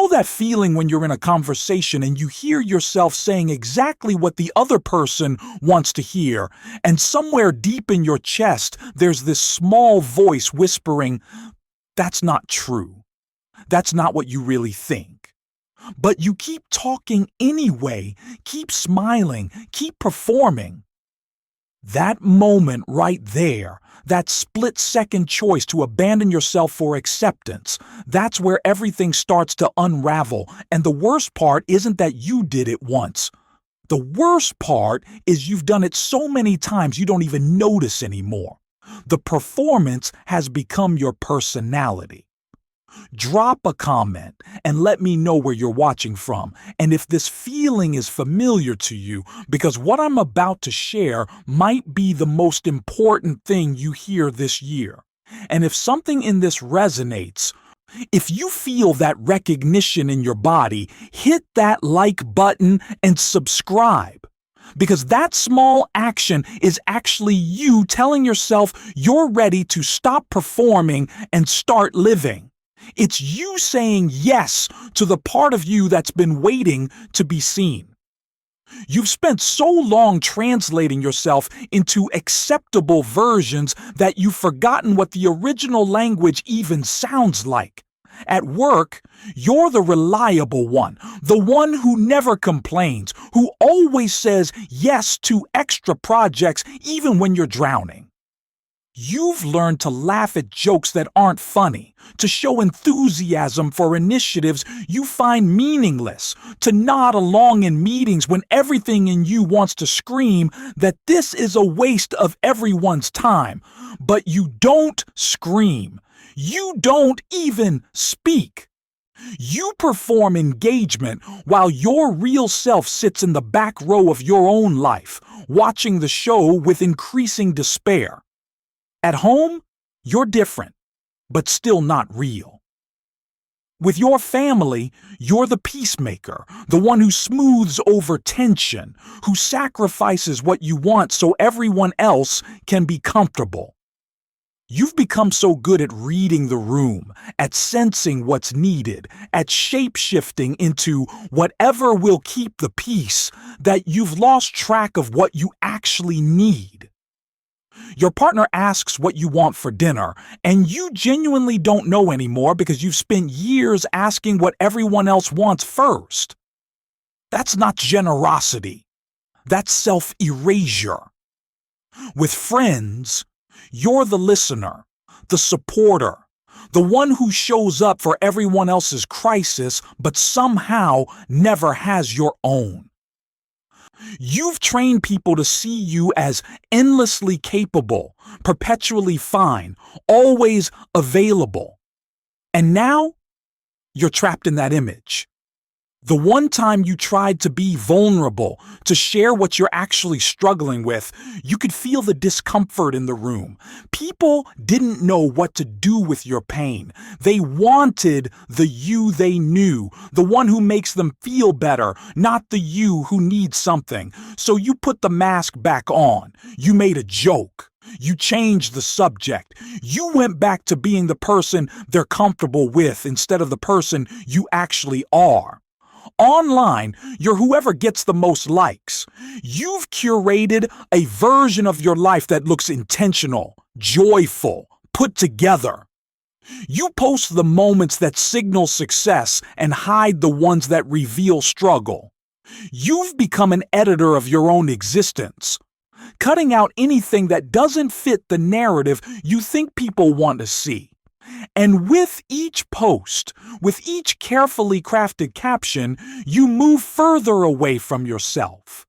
know that feeling when you're in a conversation and you hear yourself saying exactly what the other person wants to hear, and somewhere deep in your chest, there's this small voice whispering, "That's not true. That's not what you really think." But you keep talking anyway, keep smiling, keep performing. That moment right there, that split-second choice to abandon yourself for acceptance, that's where everything starts to unravel. And the worst part isn't that you did it once. The worst part is you've done it so many times you don't even notice anymore. The performance has become your personality. Drop a comment and let me know where you're watching from and if this feeling is familiar to you, because what I'm about to share might be the most important thing you hear this year. And if something in this resonates, if you feel that recognition in your body, hit that like button and subscribe. Because that small action is actually you telling yourself you're ready to stop performing and start living. It's you saying yes to the part of you that's been waiting to be seen. You've spent so long translating yourself into acceptable versions that you've forgotten what the original language even sounds like. At work, you're the reliable one, the one who never complains, who always says yes to extra projects even when you're drowning. You've learned to laugh at jokes that aren't funny, to show enthusiasm for initiatives you find meaningless, to nod along in meetings when everything in you wants to scream that this is a waste of everyone's time. But you don't scream. You don't even speak. You perform engagement while your real self sits in the back row of your own life, watching the show with increasing despair. At home, you're different, but still not real. With your family, you're the peacemaker, the one who smooths over tension, who sacrifices what you want so everyone else can be comfortable. You've become so good at reading the room, at sensing what's needed, at shape-shifting into whatever will keep the peace, that you've lost track of what you actually need. Your partner asks what you want for dinner, and you genuinely don't know anymore because you've spent years asking what everyone else wants first. That's not generosity. That's self-erasure. With friends, you're the listener, the supporter, the one who shows up for everyone else's crisis but somehow never has your own. You've trained people to see you as endlessly capable, perpetually fine, always available. And now, you're trapped in that image. The one time you tried to be vulnerable, to share what you're actually struggling with, you could feel the discomfort in the room. People didn't know what to do with your pain. They wanted the you they knew, the one who makes them feel better, not the you who needs something. So you put the mask back on. You made a joke. You changed the subject. You went back to being the person they're comfortable with instead of the person you actually are. Online, you're whoever gets the most likes. You've curated a version of your life that looks intentional, joyful, put together. You post the moments that signal success and hide the ones that reveal struggle. You've become an editor of your own existence, cutting out anything that doesn't fit the narrative you think people want to see. And with each post, with each carefully crafted caption, you move further away from yourself.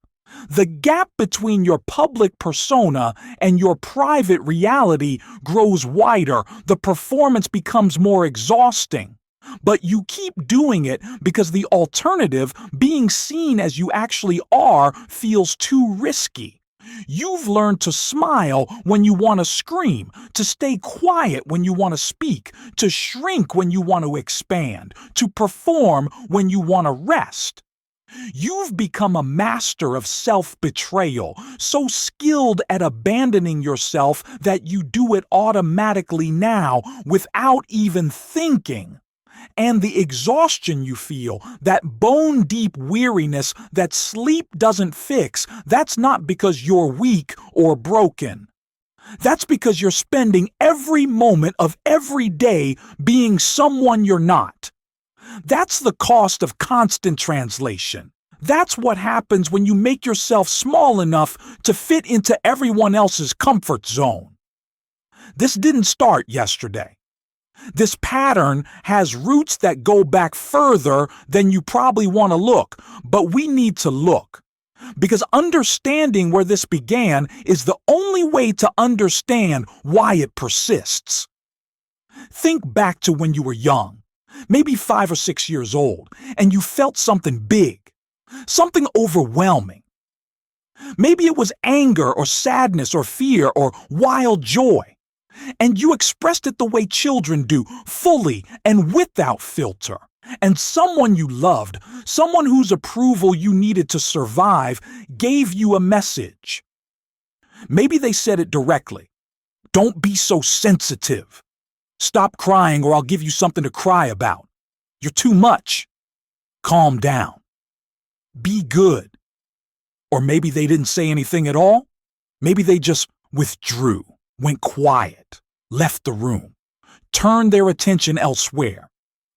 The gap between your public persona and your private reality grows wider. The performance becomes more exhausting. But you keep doing it because the alternative, being seen as you actually are, feels too risky. You've learned to smile when you want to scream, to stay quiet when you want to speak, to shrink when you want to expand, to perform when you want to rest. You've become a master of self-betrayal, so skilled at abandoning yourself that you do it automatically now without even thinking. and the exhaustion you feel, that bone-deep weariness that sleep doesn't fix, that's not because you're weak or broken. That's because you're spending every moment of every day being someone you're not. That's the cost of constant translation. That's what happens when you make yourself small enough to fit into everyone else's comfort zone. This didn't start yesterday. This pattern has roots that go back further than you probably want to look, but we need to look. Because understanding where this began is the only way to understand why it persists. Think back to when you were young, maybe 5 or 6 years old, and you felt something big, something overwhelming. Maybe it was anger or sadness or fear or wild joy. And you expressed it the way children do, fully and without filter. And someone you loved, someone whose approval you needed to survive, gave you a message. Maybe they said it directly. Don't be so sensitive. Stop crying or I'll give you something to cry about. You're too much. Calm down. Be good. Or maybe they didn't say anything at all. Maybe they just withdrew, went quiet, left the room, turned their attention elsewhere.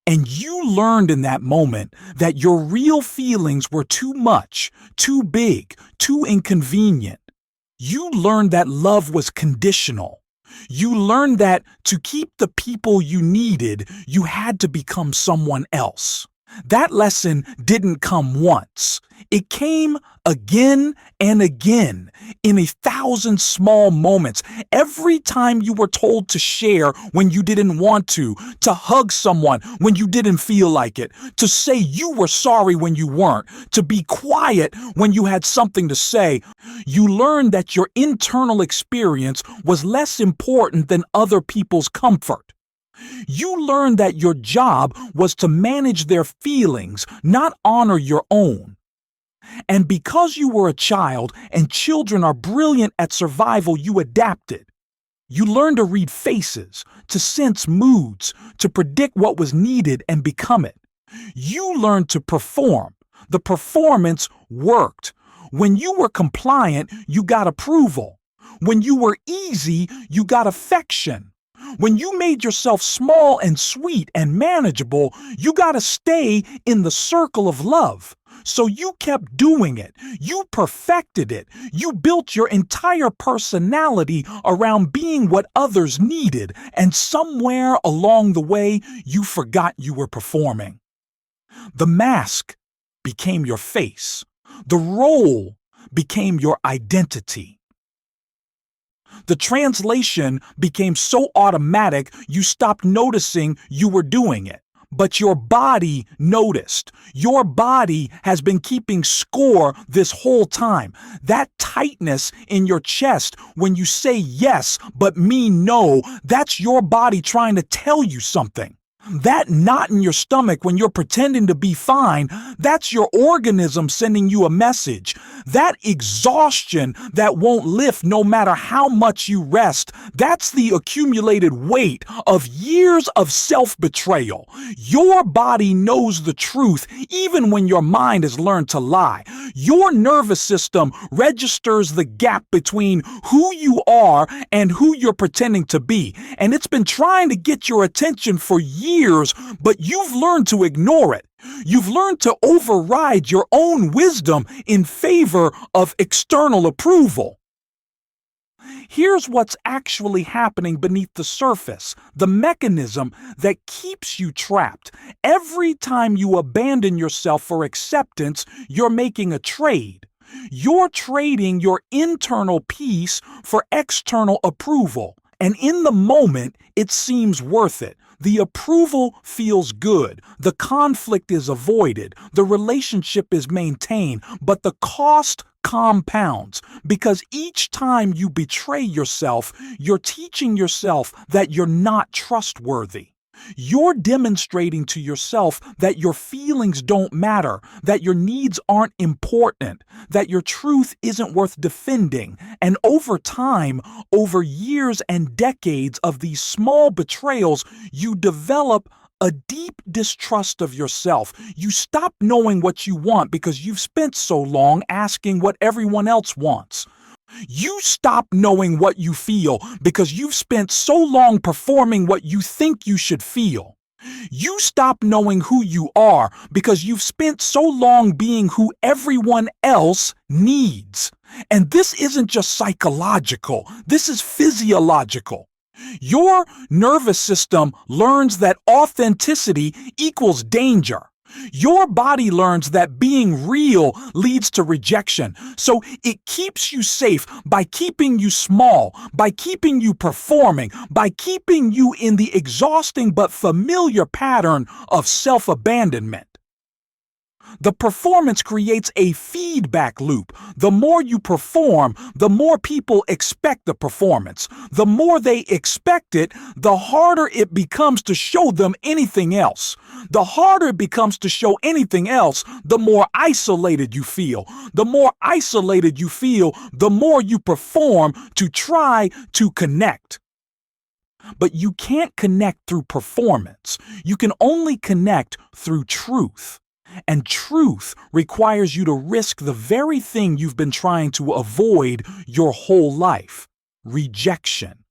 And you learned in that moment that your real feelings were too much, too big, too inconvenient. You learned that love was conditional. You learned that to keep the people you needed, you had to become someone else. That lesson didn't come once. It came again and again in 1,000 small moments. Every time you were told to share when you didn't want to hug someone when you didn't feel like it, to say you were sorry when you weren't, to be quiet when you had something to say, you learned that your internal experience was less important than other people's comfort. You learned that your job was to manage their feelings, not honor your own. And because you were a child and children are brilliant at survival, you adapted. You learned to read faces, to sense moods, to predict what was needed and become it. You learned to perform. The performance worked. When you were compliant, you got approval. When you were easy, you got affection. When you made yourself small and sweet and manageable, you got to stay in the circle of love. So you kept doing it. You perfected it. You built your entire personality around being what others needed, and somewhere along the way, you forgot you were performing. The mask became your face. The role became your identity. The translation became so automatic you stopped noticing you were doing it. But your body noticed. Your body has been keeping score this whole time. That tightness in your chest when you say yes but mean no, that's your body trying to tell you something. That knot in your stomach when you're pretending to be fine, that's your organism sending you a message. That exhaustion that won't lift no matter how much you rest, that's the accumulated weight of years of self-betrayal. Your body knows the truth even when your mind has learned to lie. Your nervous system registers the gap between who you are and who you're pretending to be, and it's been trying to get your attention for years, but you've learned to ignore it. You've learned to override your own wisdom in favor of external approval. Here's what's actually happening beneath the surface, the mechanism that keeps you trapped. Every time you abandon yourself for acceptance, you're making a trade. You're trading your internal peace for external approval. And in the moment, it seems worth it. The approval feels good. The conflict is avoided. The relationship is maintained. But the cost compounds because each time you betray yourself, you're teaching yourself that you're not trustworthy. You're demonstrating to yourself that your feelings don't matter, that your needs aren't important, that your truth isn't worth defending. And over time, over years and decades of these small betrayals, you develop a deep distrust of yourself. You stop knowing what you want because you've spent so long asking what everyone else wants. You stop knowing what you feel because you've spent so long performing what you think you should feel. You stop knowing who you are because you've spent so long being who everyone else needs. And this isn't just psychological, this is physiological. Your nervous system learns that authenticity equals danger. Your body learns that being real leads to rejection, so it keeps you safe by keeping you small, by keeping you performing, by keeping you in the exhausting but familiar pattern of self-abandonment. The performance creates a feedback loop. The more you perform, the more people expect the performance. The more they expect it, the harder it becomes to show them anything else. The harder it becomes to show anything else, the more isolated you feel. The more isolated you feel, the more you perform to try to connect. But you can't connect through performance. You can only connect through truth. And truth requires you to risk the very thing you've been trying to avoid your whole life: rejection.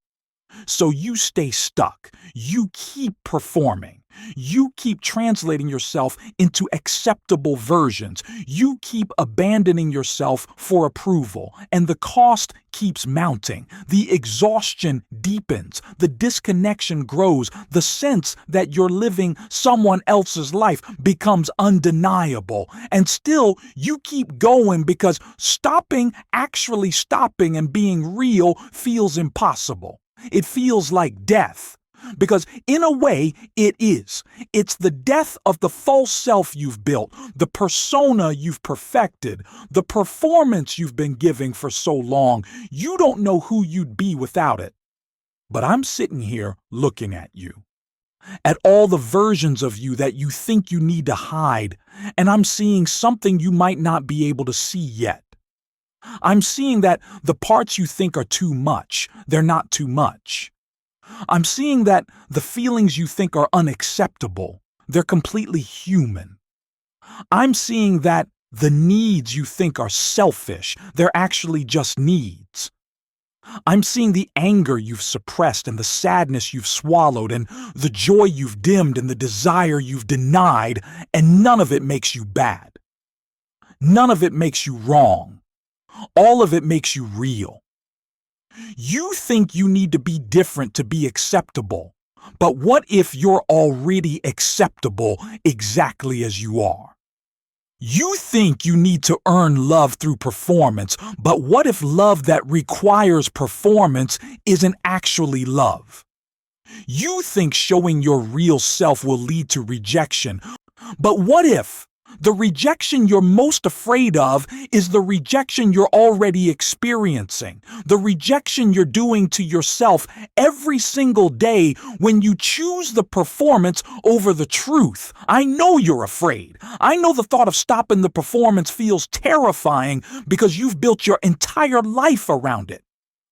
So you stay stuck. You keep performing. You keep translating yourself into acceptable versions. You keep abandoning yourself for approval, and the cost keeps mounting. The exhaustion deepens. The disconnection grows. The sense that you're living someone else's life becomes undeniable. And still, you keep going because actually stopping and being real feels impossible. It feels like death. Because in a way, it is. It's the death of the false self you've built, the persona you've perfected, the performance you've been giving for so long. You don't know who you'd be without it. But I'm sitting here looking at you, at all the versions of you that you think you need to hide, and I'm seeing something you might not be able to see yet. I'm seeing that the parts you think are too much, they're not too much. I'm seeing that the feelings you think are unacceptable, they're completely human. I'm seeing that the needs you think are selfish, they're actually just needs. I'm seeing the anger you've suppressed and the sadness you've swallowed and the joy you've dimmed and the desire you've denied, and none of it makes you bad. None of it makes you wrong. All of it makes you real. You think you need to be different to be acceptable, but what if you're already acceptable exactly as you are? You think you need to earn love through performance, but what if love that requires performance isn't actually love? You think showing your real self will lead to rejection, but what if the rejection you're most afraid of is the rejection you're already experiencing, the rejection you're doing to yourself every single day when you choose the performance over the truth? I know you're afraid. I know the thought of stopping the performance feels terrifying because you've built your entire life around it.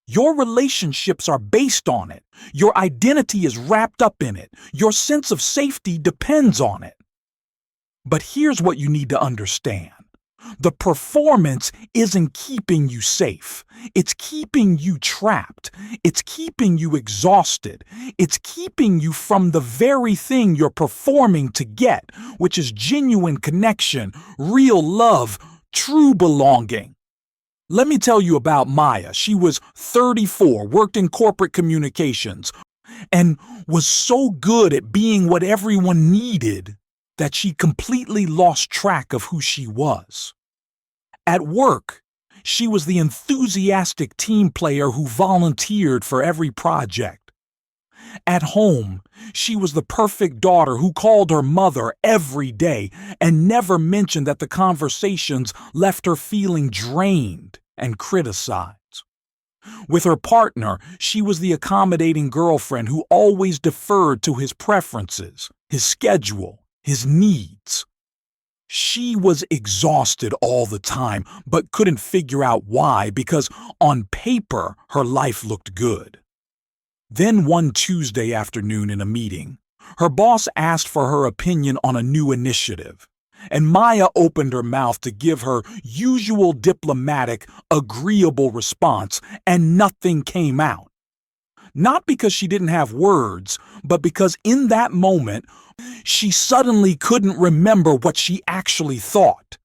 Your relationships are based on it. Your identity is wrapped up in it. Your sense of safety depends on it. But here's what you need to understand. The performance isn't keeping you safe. It's keeping you trapped. It's keeping you exhausted. It's keeping you from the very thing you're performing to get, which is genuine connection, real love, true belonging. Let me tell you about Maya. She was 34, worked in corporate communications, and was so good at being what everyone needed that she completely lost track of who she was. At work, she was the enthusiastic team player who volunteered for every project. At home, she was the perfect daughter who called her mother every day and never mentioned that the conversations left her feeling drained and criticized. With her partner, she was the accommodating girlfriend who always deferred to his preferences, his schedule, his needs. She was exhausted all the time, but couldn't figure out why because on paper her life looked good. Then one Tuesday afternoon in a meeting, Her boss asked for her opinion on a new initiative, and Maya opened her mouth to give her usual diplomatic, agreeable response, and nothing came out. Not because she didn't have words, but because in that moment, she suddenly couldn't remember what she actually thought.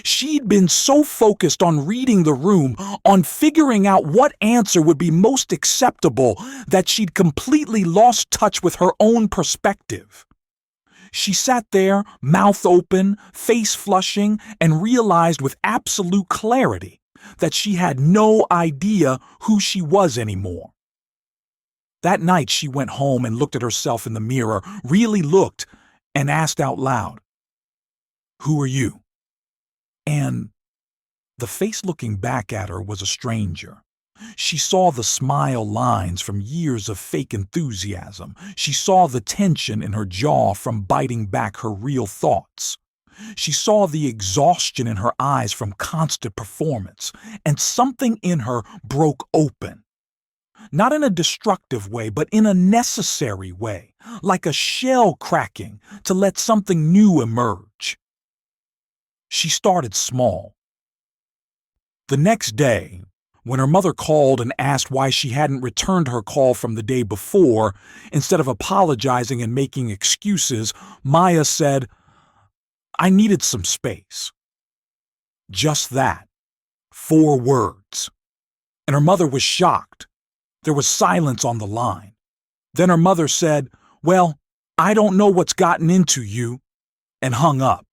She'd been so focused on reading the room, on figuring out what answer would be most acceptable, that she'd completely lost touch with her own perspective. She sat there, mouth open, face flushing, and realized with absolute clarity that she had no idea who she was anymore. That night she went home and looked at herself in the mirror, really looked, and asked out loud, "Who are you?" And the face looking back at her was a stranger. She saw the smile lines from years of fake enthusiasm. She saw the tension in her jaw from biting back her real thoughts. She saw the exhaustion in her eyes from constant performance, and something in her broke open. Not in a destructive way, but in a necessary way, like a shell cracking to let something new emerge. She started small. The next day, when her mother called and asked why she hadn't returned her call from the day before, instead of apologizing and making excuses, Maya said, "I needed some space." Just that. 4 words. And her mother was shocked. There was silence on the line. Then her mother said, "Well, I don't know what's gotten into you," and hung up.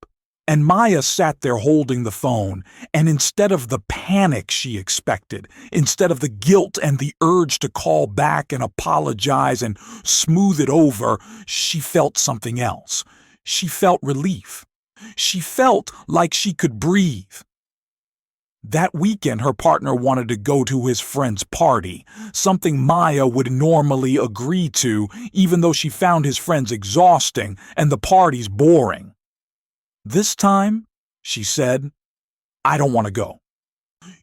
And Maya sat there holding the phone, and instead of the panic she expected, instead of the guilt and the urge to call back and apologize and smooth it over, she felt something else. She felt relief. She felt like she could breathe. That weekend, her partner wanted to go to his friend's party, something Maya would normally agree to, even though she found his friends exhausting and the parties boring. "This time," she said, "I don't want to go.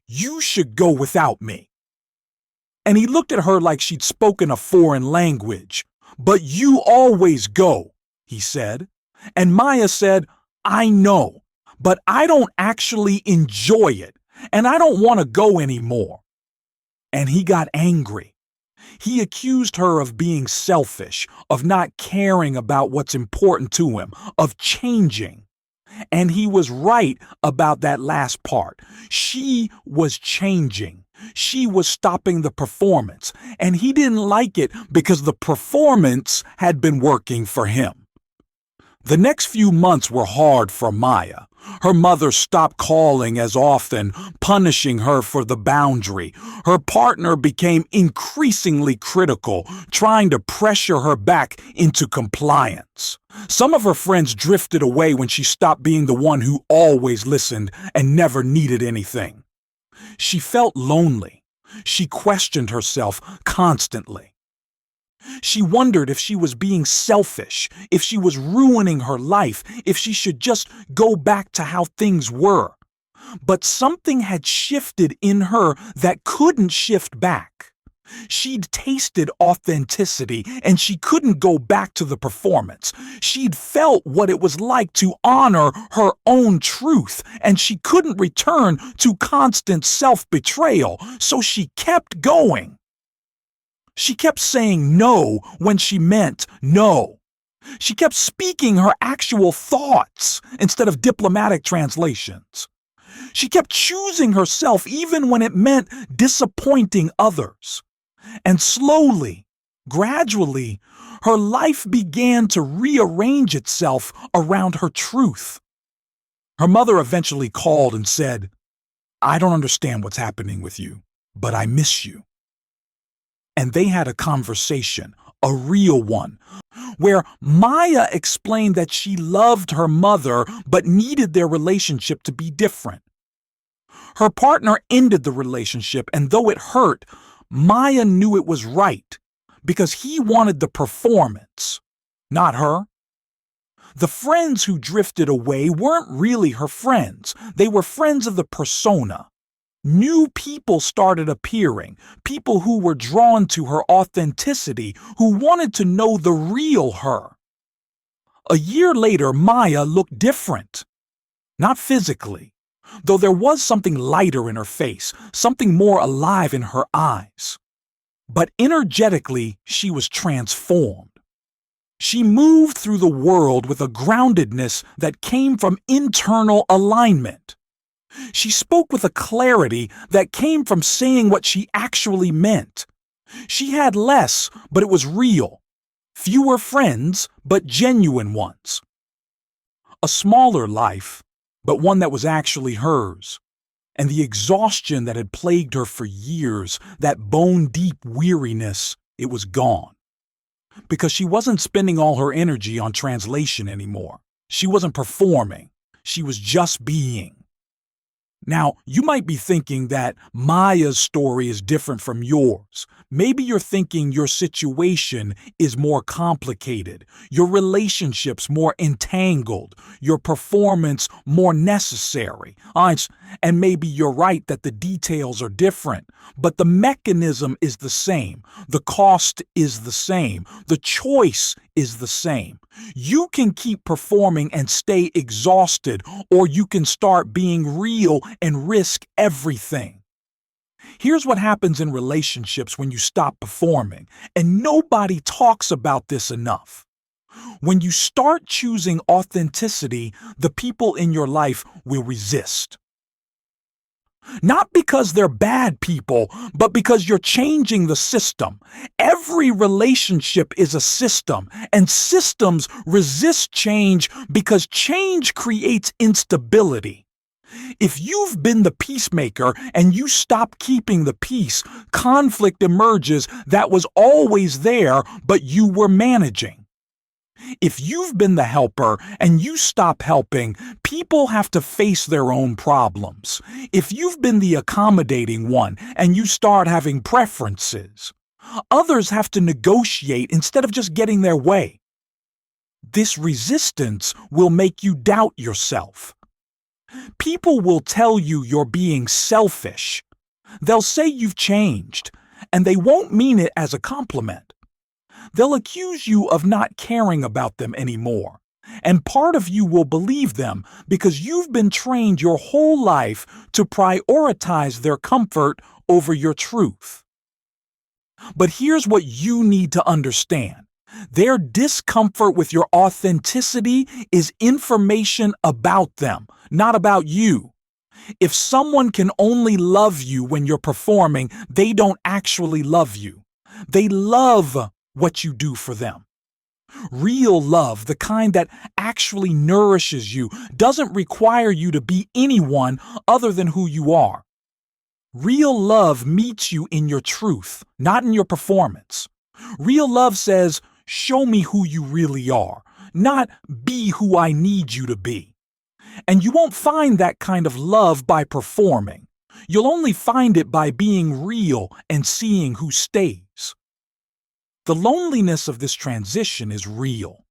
You should go without me." And he looked at her like she'd spoken a foreign language. "But you always go," he said. And Maya said, "I know, but I don't actually enjoy it, and I don't want to go anymore." And he got angry. He accused her of being selfish, of not caring about what's important to him, of changing. And he was right about that last part. She was changing. She was stopping the performance, and he didn't like it because the performance had been working for him. The next few months were hard for Maya. Her mother stopped calling as often, punishing her for the boundary. Her partner became increasingly critical, trying to pressure her back into compliance. Some of her friends drifted away when she stopped being the one who always listened and never needed anything. She felt lonely. She questioned herself constantly. She wondered if she was being selfish, if she was ruining her life, if she should just go back to how things were. But something had shifted in her that couldn't shift back. She'd tasted authenticity, and she couldn't go back to the performance. She'd felt what it was like to honor her own truth, and she couldn't return to constant self-betrayal, so she kept going. She kept saying no when she meant no. She kept speaking her actual thoughts instead of diplomatic translations. She kept choosing herself even when it meant disappointing others. And slowly, gradually, her life began to rearrange itself around her truth. Her mother eventually called and said, "I don't understand what's happening with you, but I miss you." And they had a conversation, a real one, where Maya explained that she loved her mother but needed their relationship to be different. Her partner ended the relationship, and though it hurt, Maya knew it was right because he wanted the performance, not her. The friends who drifted away weren't really her friends. They were friends of the persona. New people started appearing, people who were drawn to her authenticity, who wanted to know the real her. A year later, Maya looked different. Not physically, though there was something lighter in her face, something more alive in her eyes. But energetically, she was transformed. She moved through the world with a groundedness that came from internal alignment. She spoke with a clarity that came from saying what she actually meant. She had less, but it was real. Fewer friends, but genuine ones. A smaller life, but one that was actually hers. And the exhaustion that had plagued her for years, that bone-deep weariness, it was gone. Because she wasn't spending all her energy on translation anymore. She wasn't performing. She was just being. Now, you might be thinking that Maya's story is different from yours. Maybe you're thinking your situation is more complicated, your relationships more entangled, your performance more necessary. And maybe you're right that the details are different, but the mechanism is the same. The cost is the same. The choice is the same. You can keep performing and stay exhausted, or you can start being real and risk everything. Here's what happens in relationships when you stop performing, and nobody talks about this enough. When you start choosing authenticity, the people in your life will resist. Not because they're bad people, but because you're changing the system. Every relationship is a system, and systems resist change because change creates instability. If you've been the peacemaker and you stop keeping the peace, conflict emerges that was always there, but you were managing. If you've been the helper and you stop helping, people have to face their own problems. If you've been the accommodating one and you start having preferences, others have to negotiate instead of just getting their way. This resistance will make you doubt yourself. People will tell you you're being selfish. They'll say you've changed, and they won't mean it as a compliment. They'll accuse you of not caring about them anymore. And part of you will believe them because you've been trained your whole life to prioritize their comfort over your truth. But here's what you need to understand. Their discomfort with your authenticity is information about them, not about you. If someone can only love you when you're performing, they don't actually love you. They love what you do for them. Real love, the kind that actually nourishes you, doesn't require you to be anyone other than who you are. Real love meets you in your truth, not in your performance. Real love says, show me who you really are, not be who I need you to be. And you won't find that kind of love by performing. You'll only find it by being real and seeing who stays. The loneliness of this transition is real.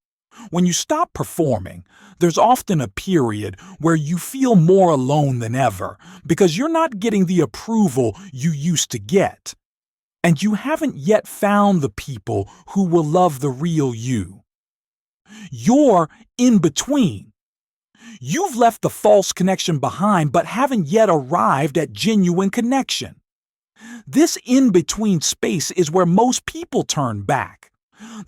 When you stop performing, there's often a period where you feel more alone than ever because you're not getting the approval you used to get. And you haven't yet found the people who will love the real you. You're in between. You've left the false connection behind but haven't yet arrived at genuine connection. This in-between space is where most people turn back.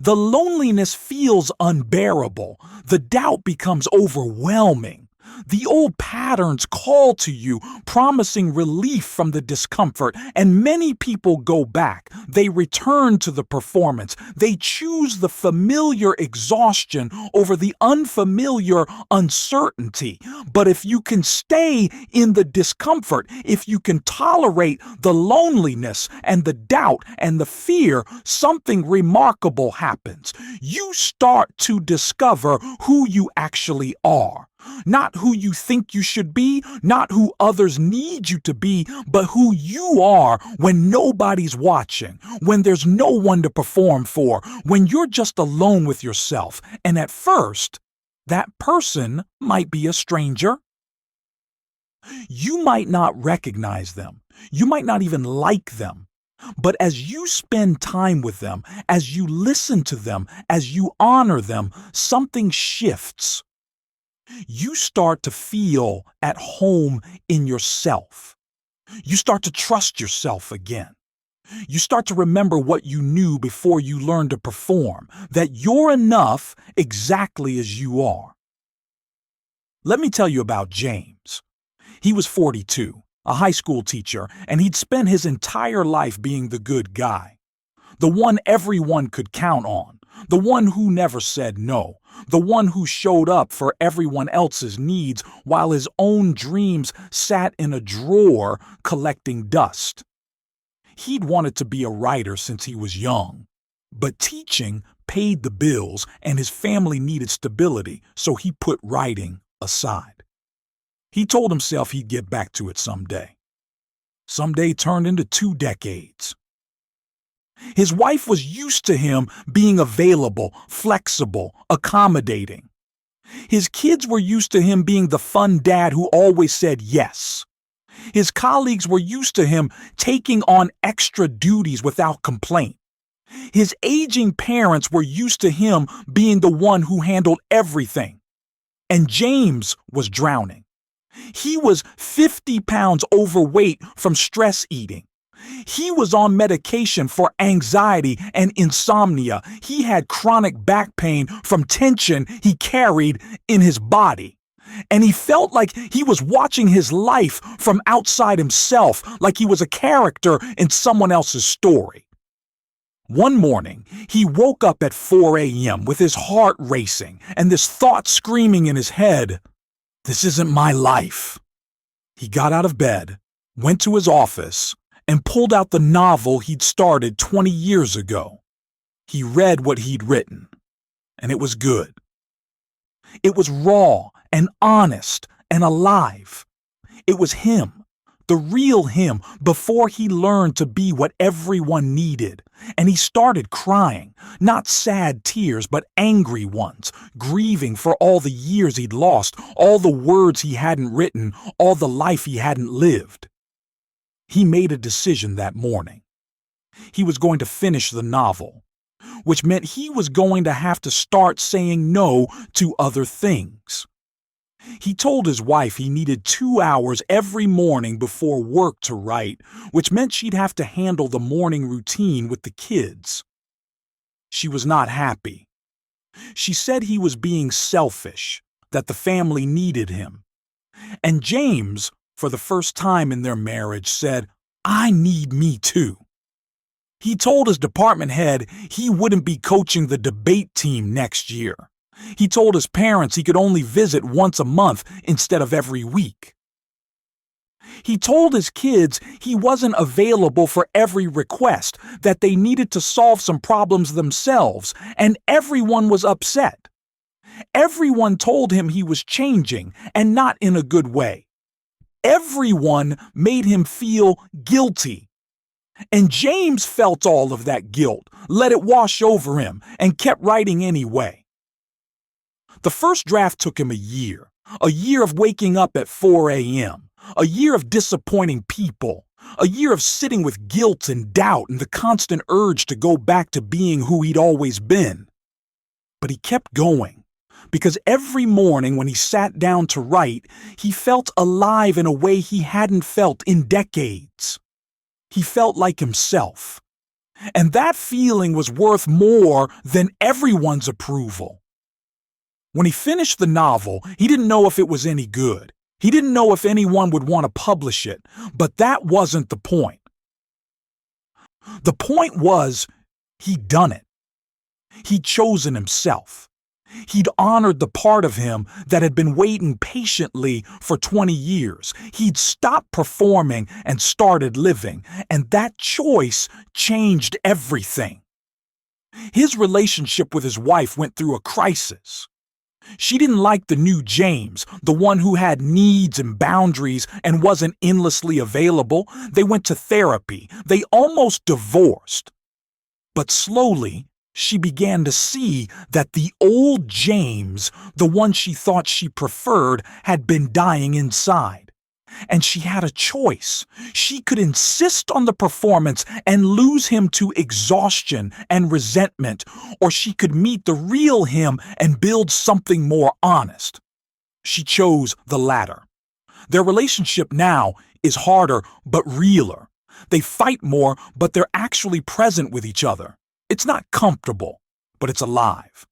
The loneliness feels unbearable. The doubt becomes overwhelming. The old patterns call to you, promising relief from the discomfort, and many people go back. They return to the performance. They choose the familiar exhaustion over the unfamiliar uncertainty. But if you can stay in the discomfort, if you can tolerate the loneliness and the doubt and the fear, something remarkable happens. You start to discover who you actually are. Not who you think you should be, not who others need you to be, but who you are when nobody's watching, when there's no one to perform for, when you're just alone with yourself. And at first, that person might be a stranger. You might not recognize them. You might not even like them. But as you spend time with them, as you listen to them, as you honor them, something shifts. You start to feel at home in yourself. You start to trust yourself again. You start to remember what you knew before you learned to perform, that you're enough exactly as you are. Let me tell you about James. He was 42, a high school teacher, and he'd spent his entire life being the good guy. The one everyone could count on, the one who never said no, the one who showed up for everyone else's needs while his own dreams sat in a drawer collecting dust. He'd wanted to be a writer since he was young, but teaching paid the bills and his family needed stability, so he put writing aside. He told himself he'd get back to it someday. Someday turned into 2 decades. His wife was used to him being available, flexible, accommodating. His kids were used to him being the fun dad who always said yes. His colleagues were used to him taking on extra duties without complaint. His aging parents were used to him being the one who handled everything. And James was drowning. He was 50 pounds overweight from stress eating. He was on medication for anxiety and insomnia. He had chronic back pain from tension he carried in his body. And he felt like he was watching his life from outside himself, like he was a character in someone else's story. One morning, he woke up at 4 a.m. with his heart racing and this thought screaming in his head, "This isn't my life." He got out of bed, went to his office, and pulled out the novel he'd started 20 years ago. He read what he'd written, and it was good. It was raw and honest and alive. It was him, the real him, before he learned to be what everyone needed. And he started crying, not sad tears, but angry ones, grieving for all the years he'd lost, all the words he hadn't written, all the life he hadn't lived. He made a decision that morning. He was going to finish the novel, which meant he was going to have to start saying no to other things. He told his wife he needed 2 hours every morning before work to write, which meant she'd have to handle the morning routine with the kids. She was not happy. She said he was being selfish, that the family needed him. And James, for the first time in their marriage, said, "I need me too." He told his department head he wouldn't be coaching the debate team next year. He told his parents he could only visit once a month instead of every week. He told his kids he wasn't available for every request, that they needed to solve some problems themselves, and everyone was upset. Everyone told him he was changing, and not in a good way. Everyone made him feel guilty. And James felt all of that guilt, let it wash over him, and kept writing anyway. The first draft took him a year of waking up at 4 a.m., a year of disappointing people, a year of sitting with guilt and doubt and the constant urge to go back to being who he'd always been. But he kept going, because every morning when he sat down to write, he felt alive in a way he hadn't felt in decades. He felt like himself. And that feeling was worth more than everyone's approval. When he finished the novel, he didn't know if it was any good. He didn't know if anyone would want to publish it, but that wasn't the point. The point was, he'd done it. He'd chosen himself. He'd honored the part of him that had been waiting patiently for 20 years. He'd stopped performing and started living, and that choice changed everything. His relationship with his wife went through a crisis. She didn't like the new James, the one who had needs and boundaries and wasn't endlessly available. They went to therapy. They almost divorced. But slowly, she began to see that the old James, the one she thought she preferred, had been dying inside. And she had a choice. She could insist on the performance and lose him to exhaustion and resentment, or she could meet the real him and build something more honest. She chose the latter. Their relationship now is harder but realer. They fight more, but they're actually present with each other. It's not comfortable, but it's alive.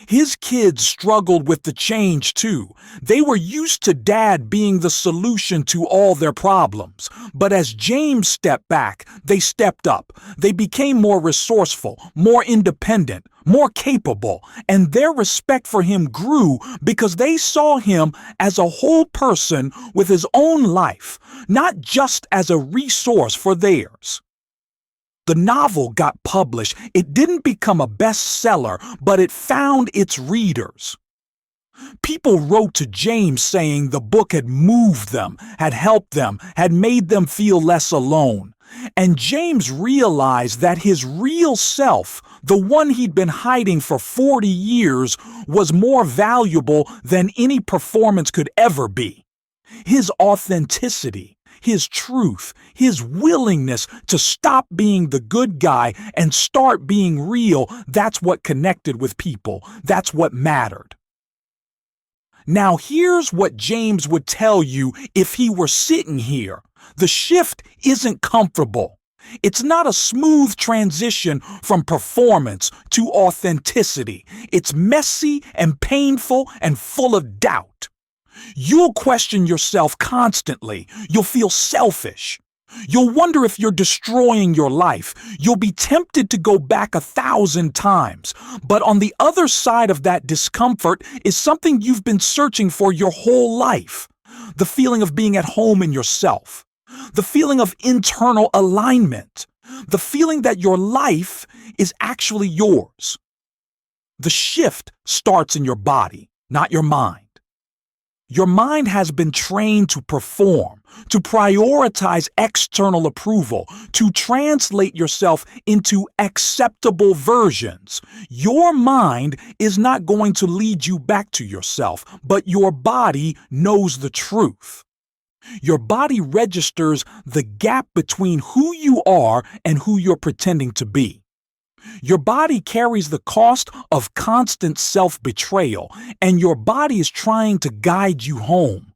His kids struggled with the change too. They were used to Dad being the solution to all their problems. But as James stepped back, they stepped up. They became more resourceful, more independent, more capable, and their respect for him grew because they saw him as a whole person with his own life, not just as a resource for theirs. The novel got published. It didn't become a bestseller, but it found its readers. People wrote to James saying the book had moved them, had helped them, had made them feel less alone. And James realized that his real self, the one he'd been hiding for 40 years, was more valuable than any performance could ever be. His authenticity, his truth, his willingness to stop being the good guy and start being real, that's what connected with people. That's what mattered. Now here's what James would tell you if he were sitting here. The shift isn't comfortable. It's not a smooth transition from performance to authenticity. It's messy and painful and full of doubt. You'll question yourself constantly. You'll feel selfish. You'll wonder if you're destroying your life. You'll be tempted to go back 1,000 times. But on the other side of that discomfort is something you've been searching for your whole life. The feeling of being at home in yourself. The feeling of internal alignment. The feeling that your life is actually yours. The shift starts in your body, not your mind. Your mind has been trained to perform, to prioritize external approval, to translate yourself into acceptable versions. Your mind is not going to lead you back to yourself, but your body knows the truth. Your body registers the gap between who you are and who you're pretending to be. Your body carries the cost of constant self-betrayal, and your body is trying to guide you home.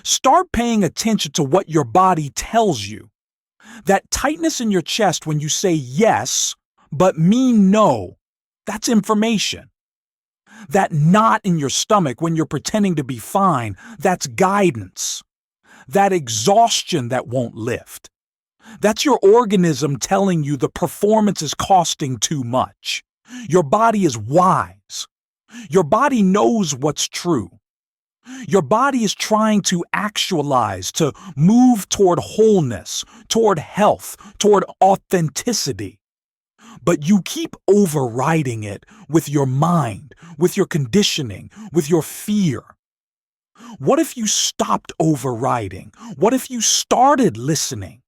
Start paying attention to what your body tells you. That tightness in your chest when you say yes, but mean no, that's information. That knot in your stomach when you're pretending to be fine, that's guidance. That exhaustion that won't lift. That's your organism telling you the performance is costing too much. Your body is wise. Your body knows what's true. Your body is trying to actualize, to move toward wholeness, toward health, toward authenticity. But you keep overriding it with your mind, with your conditioning, with your fear. What if you stopped overriding? What if you started listening?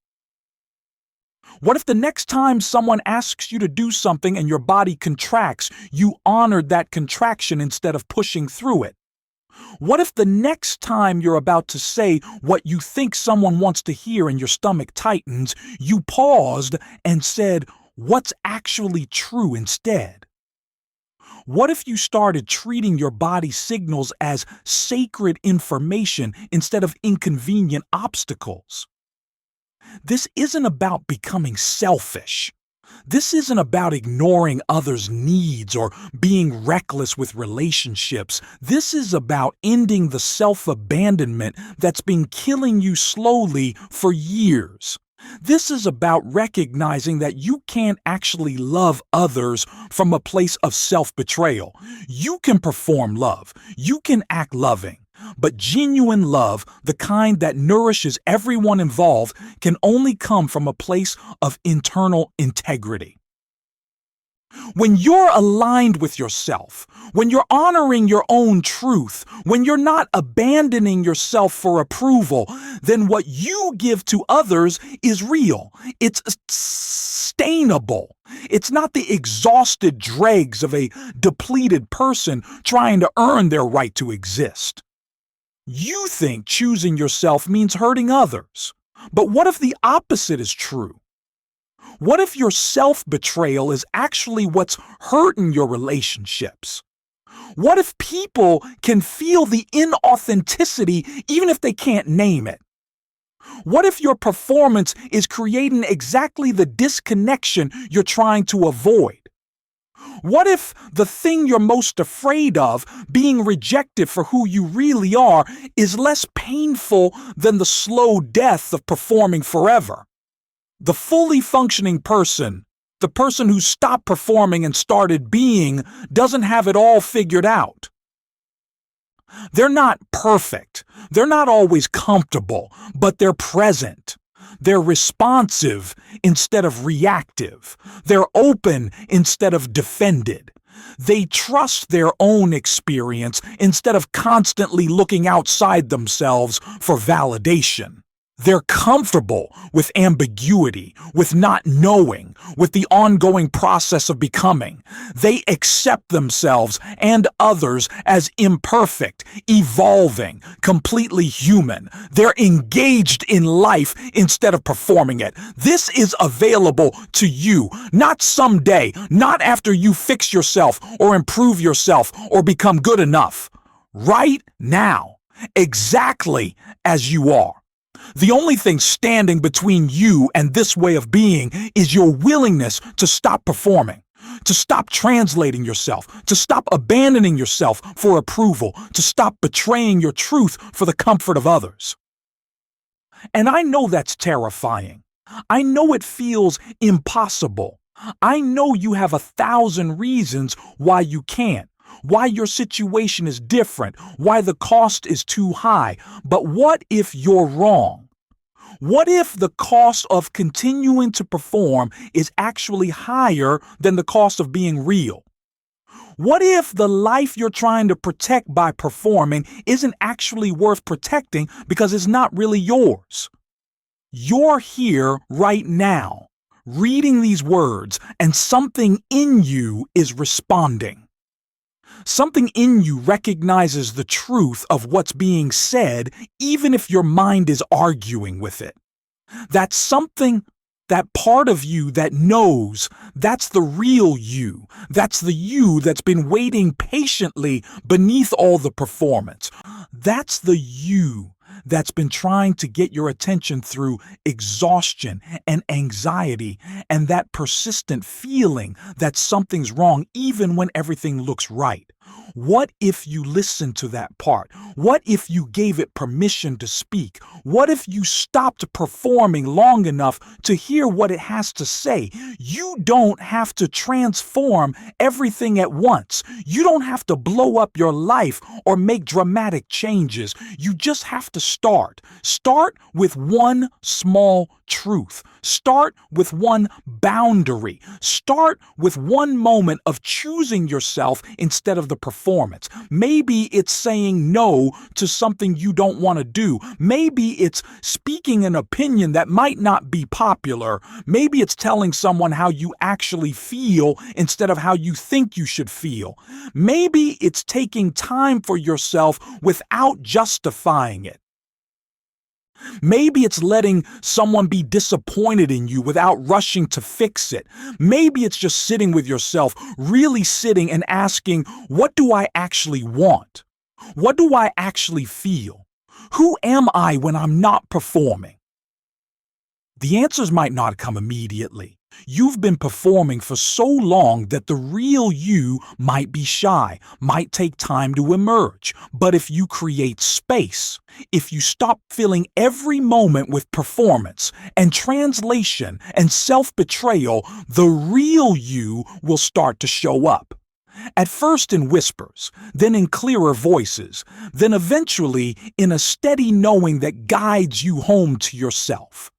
What if the next time someone asks you to do something and your body contracts, you honored that contraction instead of pushing through it? What if the next time you're about to say what you think someone wants to hear and your stomach tightens, you paused and said, "What's actually true?" instead? What if you started treating your body signals as sacred information instead of inconvenient obstacles? This isn't about becoming selfish. This isn't about ignoring others' needs or being reckless with relationships. This is about ending the self-abandonment that's been killing you slowly for years. This is about recognizing that you can't actually love others from a place of self-betrayal. You can perform love. You can act loving. But genuine love, the kind that nourishes everyone involved, can only come from a place of internal integrity. When you're aligned with yourself, when you're honoring your own truth, when you're not abandoning yourself for approval, then what you give to others is real. It's sustainable. It's not the exhausted dregs of a depleted person trying to earn their right to exist. You think choosing yourself means hurting others. But what if the opposite is true? What if your self-betrayal is actually what's hurting your relationships? What if people can feel the inauthenticity even if they can't name it? What if your performance is creating exactly the disconnection you're trying to avoid? What if the thing you're most afraid of, being rejected for who you really are, is less painful than the slow death of performing forever? The fully functioning person, the person who stopped performing and started being, doesn't have it all figured out. They're not perfect. They're not always comfortable, but they're present. They're responsive instead of reactive. They're open instead of defended. They trust their own experience instead of constantly looking outside themselves for validation. They're comfortable with ambiguity, with not knowing, with the ongoing process of becoming. They accept themselves and others as imperfect, evolving, completely human. They're engaged in life instead of performing it. This is available to you, not someday, not after you fix yourself or improve yourself or become good enough. Right now, exactly as you are. The only thing standing between you and this way of being is your willingness to stop performing, to stop translating yourself, to stop abandoning yourself for approval, to stop betraying your truth for the comfort of others. And I know that's terrifying. I know it feels impossible. I know you have 1,000 reasons why you can't, why your situation is different, why the cost is too high. But what if you're wrong? What if the cost of continuing to perform is actually higher than the cost of being real? What if the life you're trying to protect by performing isn't actually worth protecting because it's not really yours? You're here right now, reading these words, and something in you is responding. Something in you recognizes the truth of what's being said, even if your mind is arguing with it. That's something, that part of you that knows, that's the real you. That's the you that's been waiting patiently beneath all the performance. That's the you that's been trying to get your attention through exhaustion and anxiety and that persistent feeling that something's wrong even when everything looks right. What if you listened to that part? What if you gave it permission to speak? What if you stopped performing long enough to hear what it has to say? You don't have to transform everything at once. You don't have to blow up your life or make dramatic changes. You just have to start. Start with one small truth. Start with one boundary. Start with one moment of choosing yourself instead of the performance. Maybe it's saying no to something you don't want to do. Maybe it's speaking an opinion that might not be popular. Maybe it's telling someone how you actually feel instead of how you think you should feel. Maybe it's taking time for yourself without justifying it. Maybe it's letting someone be disappointed in you without rushing to fix it. Maybe it's just sitting with yourself, really sitting and asking, what do I actually want? What do I actually feel? Who am I when I'm not performing? The answers might not come immediately. You've been performing for so long that the real you might be shy, might take time to emerge. But if you create space, if you stop filling every moment with performance and translation and self-betrayal, the real you will start to show up. At first in whispers, then in clearer voices, then eventually in a steady knowing that guides you home to yourself.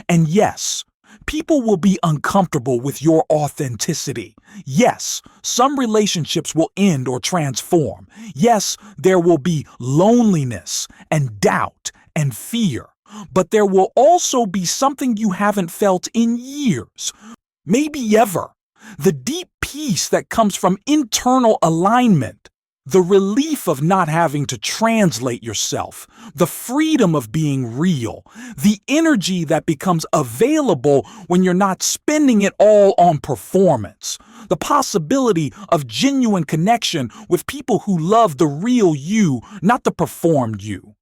And yes, people will be uncomfortable with your authenticity. Yes, some relationships will end or transform. Yes, there will be loneliness and doubt and fear. But there will also be something you haven't felt in years, maybe ever. The deep peace that comes from internal alignment. The relief of not having to translate yourself, the freedom of being real, the energy that becomes available when you're not spending it all on performance, the possibility of genuine connection with people who love the real you, not the performed you.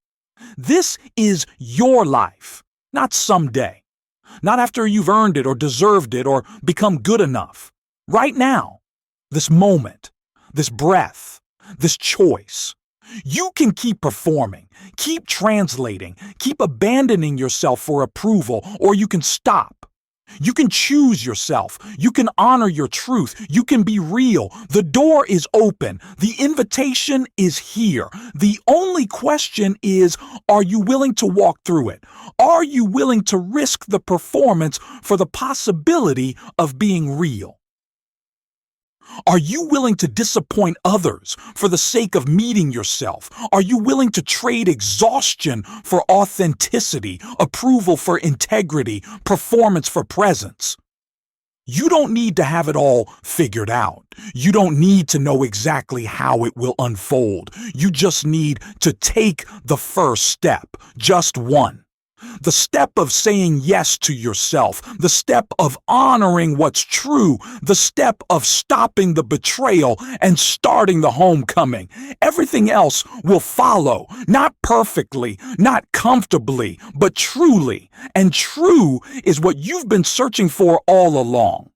This is your life, not someday, not after you've earned it or deserved it or become good enough. Right now, this moment, this breath, this choice. You can keep performing, keep translating, keep abandoning yourself for approval, or you can stop. You can choose yourself. You can honor your truth. You can be real. The door is open. The invitation is here. The only question is, are you willing to walk through it? Are you willing to risk the performance for the possibility of being real? Are you willing to disappoint others for the sake of meeting yourself? Are you willing to trade exhaustion for authenticity, approval for integrity, performance for presence? You don't need to have it all figured out. You don't need to know exactly how it will unfold. You just need to take the first step, just one. The step of saying yes to yourself, the step of honoring what's true, the step of stopping the betrayal and starting the homecoming. Everything else will follow, not perfectly, not comfortably, but truly. And true is what you've been searching for all along.